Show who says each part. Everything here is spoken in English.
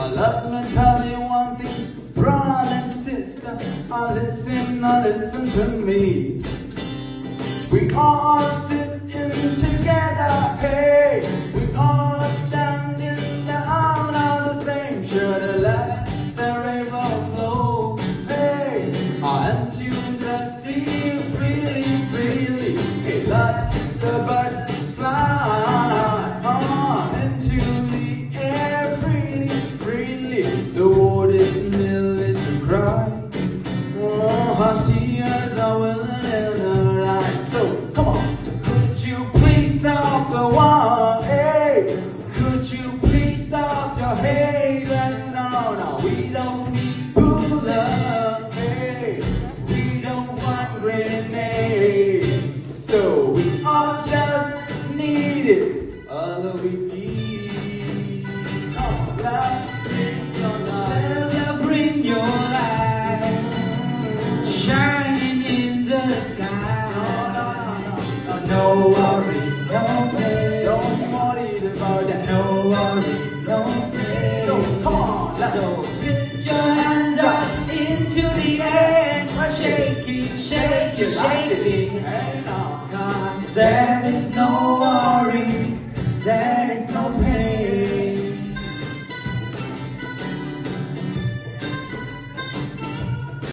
Speaker 1: Let me tell you one thing, brother and sister, listen to me. We all sitting together, hey, we all standing down on the same shoulder. Let the river flow, hey, into the sea freely, freely. Hey, let the birds fly into the air freely, freely. The wooded millet cry, tears are willing in the light. So come on, could you please stop the war? Hey, could you please stop your hate? And no, we don't need Buddha. Hey, we don't want grenades. So we all just need it. All that we need. Oh, love brings your light.
Speaker 2: Love bring your light, shining in the sky. No worry, no pain.
Speaker 1: Don't worry about that.
Speaker 2: No worry, no pain.
Speaker 1: So come on, let's
Speaker 2: So put your hands up into the air, shake it, shake it, shake it.
Speaker 1: Hey now.
Speaker 2: 'Cause there is no